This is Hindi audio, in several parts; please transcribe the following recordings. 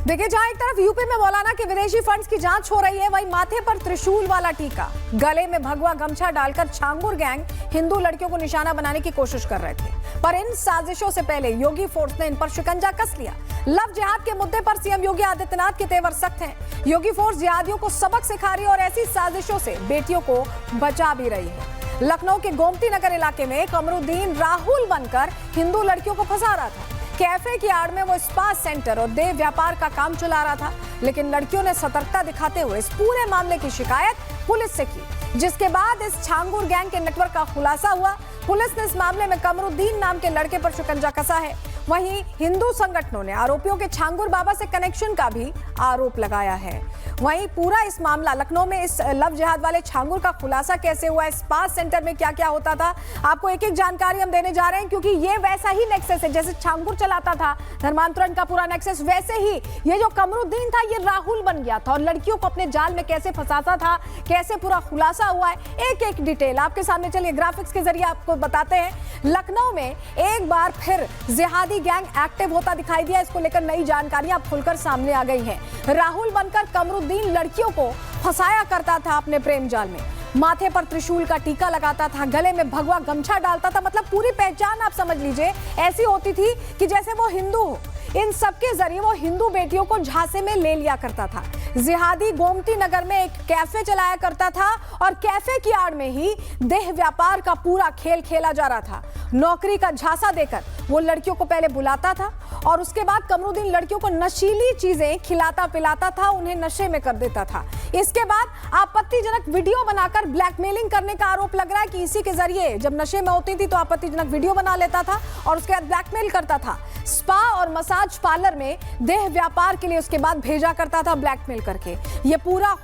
देखिए, जहां एक तरफ यूपी में मौलाना के विदेशी फंड्स की जांच हो रही है, वहीं माथे पर त्रिशूल वाला टीका, गले में भगवा गमछा डालकर छांगुर गैंग हिंदू लड़कियों को निशाना बनाने की कोशिश कर रहे थे। पर इन साजिशों से पहले योगी फोर्स ने इन पर शिकंजा कस लिया। लव जिहाद के मुद्दे पर सीएम योगी आदित्यनाथ के तेवर सख्त हैं। योगी फोर्स जिहादियों को सबक सिखा रही है और ऐसी साजिशों से बेटियों को बचा भी रही है। लखनऊ के गोमती नगर इलाके में कमरुद्दीन राहुल बनकर हिंदू लड़कियों को फंसा रहा था। कैफे की आड़ में वो स्पा सेंटर और देह व्यापार का काम चला रहा था, लेकिन लड़कियों ने सतर्कता दिखाते हुए इस पूरे मामले की शिकायत पुलिस से की, जिसके बाद इस छांगुर गैंग के नेटवर्क का खुलासा हुआ। पुलिस ने इस मामले में कमरुद्दीन नाम के लड़के पर शिकंजा कसा है। वहीं हिंदू संगठनों ने आरोपियों के छांगुर बाबा से कनेक्शन का भी आरोप लगाया है। वहीं पूरा इस मामला लखनऊ में इस लव जिहाद वाले छांगुर का खुलासा कैसे हुआ, स्पा सेंटर में क्या क्या होता था, आपको एक एक जानकारी हम देने जा रहे हैं, क्योंकि ये वैसा ही नेक्सस है जैसे छांगुर चलाता था धर्मांतरण का पूरा नेक्सस, वैसे ही ये जो कमरुद्दीन था ये राहुल बन गया था और लड़कियों को अपने जाल में कैसे फंसाता था, कैसे पूरा खुलासा हुआ है, एक एक डिटेल आपके सामने। चलिए ग्राफिक्स के जरिए आपको बताते हैं। लखनऊ में एक बार फिर जिहादी गैंग एक्टिव होता दिखाई दिया। इसको लेकर नई जानकारियां अब खुलकर सामने आ गई हैं। राहुल बनकर कमरुद्दीन लड़कियों को फंसाया करता था अपने प्रेम जाल में। माथे पर त्रिशूल का टीका लगाता था, गले में भगवा गमछा डालता था, मतलब पूरी पहचान आप समझ लीजिए ऐसी होती थी कि जैसे वो हिंदू हो। इन सबके जरिए वो हिंदू बेटियों को झांसे में ले लिया करता था। जिहादी गोमती नगर में एक कैफे चलाया करता था और कैफे की आड़ में ही देह व्यापार का पूरा खेल खेला जा रहा था। नौकरी का झांसा देकर वो लड़कियों को पहले बुलाता था और उसके बाद कमरुद्दीन लड़कियों को नशीली चीजें खिलाता पिलाता था, उन्हें नशे में कर देता था। इसके बाद आपत्तिजनक वीडियो बनाकर ब्लैकमेलिंग करने का आरोप लग रहा है कि इसी के जरिए जब नशे में होती थी तो आपत्तिजनक वीडियो बना लेता था और उसके बाद ब्लैकमेल करता था। स्पा और मसाज पार्लर में देह व्यापार के लिए उसके बाद भेजा करता था ब्लैकमेल करके। ये पूरा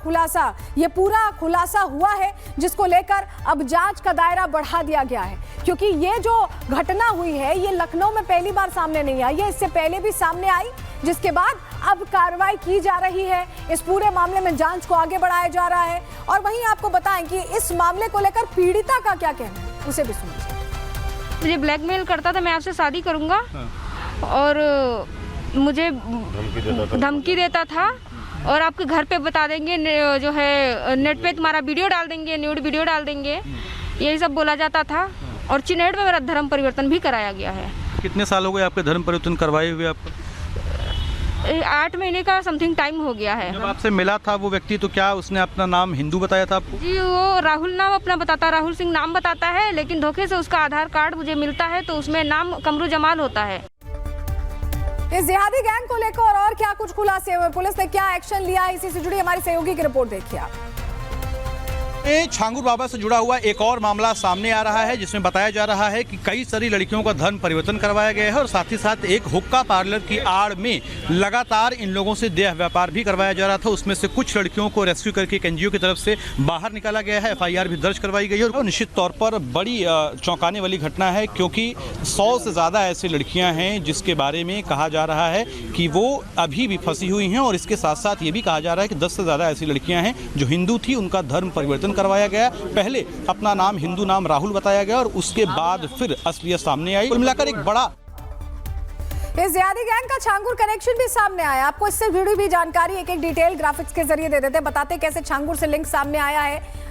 खुलासा हुआ है, जिसको लेकर अब जांच का दायरा बढ़ा दिया गया है, क्योंकि ये जो घटना हुई है ये लखनऊ में पहली बार सामने नहीं आई है, इससे पहले भी सामने आई, जिसके बाद अब कार्रवाई की जा रही है। इस पूरे मामले में जांच को आगे बढ़ाया जा रहा है। और वहीं आपको बताएं कि इस मामले को लेकर पीड़िता का क्या कहना है, उसे भी सुनिए। मुझे ब्लैकमेल करता था, मैं आपसे शादी करूंगा और मुझे धमकी देता था और आपके घर पे बता देंगे, जो है नेट पे तुम्हारा वीडियो डाल देंगे, न्यूड वीडियो डाल देंगे, यही सब बोला जाता था। और चिन्हट में मेरा धर्म परिवर्तन भी कराया गया है। कितने साल हो गए आपके धर्म परिवर्तन करवाए हुए? आपको 8 महीने का समथिंग टाइम हो गया है। जब आपसे मिला था वो व्यक्ति तो क्या उसने अपना नाम हिंदू बताया था आपको? जी, वो राहुल नाम अपना बताता, राहुल सिंह नाम बताता है, लेकिन धोखे से उसका आधार कार्ड मुझे मिलता है तो उसमें नाम कमरू जमाल होता है। इस जिहादी गैंग को लेकर और क्या कुछ खुलासे हुए, पुलिस ने क्या एक्शन लिया, इसी से जुड़ी हमारी सहयोगी की रिपोर्ट देखिए आप। छांगुर बाबा से जुड़ा हुआ एक और मामला सामने आ रहा है, जिसमें बताया जा रहा है कि कई सारी लड़कियों का धर्म परिवर्तन करवाया गया है और साथ ही साथ एक हुक्का पार्लर की आड़ में लगातार इन लोगों से देह व्यापार भी करवाया जा रहा था। उसमें से कुछ लड़कियों को रेस्क्यू करके एक एनजीओ की तरफ से बाहर निकाला गया है, FIR भी दर्ज करवाई गई है। और निश्चित तौर पर बड़ी चौंकाने वाली घटना है, क्योंकि 100 से ज़्यादा ऐसी लड़कियाँ हैं जिसके बारे में कहा जा रहा है कि वो अभी भी फंसी हुई हैं। और इसके साथ साथ ये भी कहा जा रहा है कि 10 से ज़्यादा ऐसी लड़कियाँ हैं जो हिंदू थी, उनका धर्म परिवर्तन करवाया गया। पहले अपना नाम हिंदू नाम राहुल बताया गया और उसके बाद फिर असलियत सामने आई। कुल मिलाकर एक बड़ा इस जिहादी गैंग का छांगुर कनेक्शन भी सामने आया। आपको इससे जुड़ी भी जानकारी एक एक डिटेल ग्राफिक्स के जरिए दे देते, बताते कैसे छांगुर से लिंक सामने आया है।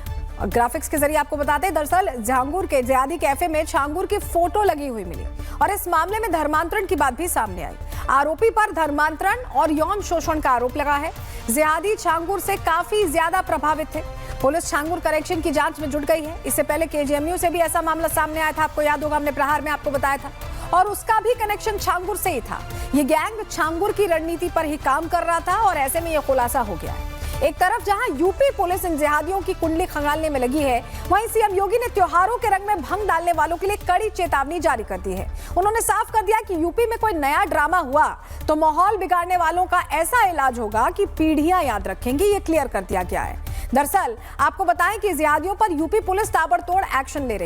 ग्राफिक्स के जरिए आपको बताते, दरअसल छांगुर के जिहादी कैफे में छांगुर की फोटो लगी हुई मिली और इस मामले में धर्मांतरण की बात भी सामने आई। आरोपी पर धर्मांतरण और यौन शोषण का आरोप लगा है। जिहादी छांगुर से काफी ज्यादा प्रभावित थे। पुलिस छांगुर कनेक्शन की जांच में जुट गई है। इससे पहले KGMU से भी ऐसा मामला सामने आया था, आपको याद होगा, हमने प्रहार में आपको बताया था, और उसका भी कनेक्शन छांगुर से ही था। ये गैंग छांगुर की रणनीति पर ही काम कर रहा था और ऐसे में ये खुलासा हो गया है। एक तरफ जहां यूपी पुलिस इन जिहादियों की कुंडली खंगालने में लगी है, वहीं सीएम योगी ने त्योहारों के रंग में भंग डालने वालों के लिए कड़ी चेतावनी जारी कर दी है। उन्होंने साफ कर दिया कि यूपी में कोई नया ड्रामा हुआ तो माहौल बिगाड़ने वालों का ऐसा इलाज होगा कि पीढ़ियां याद रखेंगी, ये क्लियर कर दिया गया है। दरअसल आपको बताएं कि जिहादियों पर यूपी पुलिस ताबड़तोड़ एक्शन ले रही है।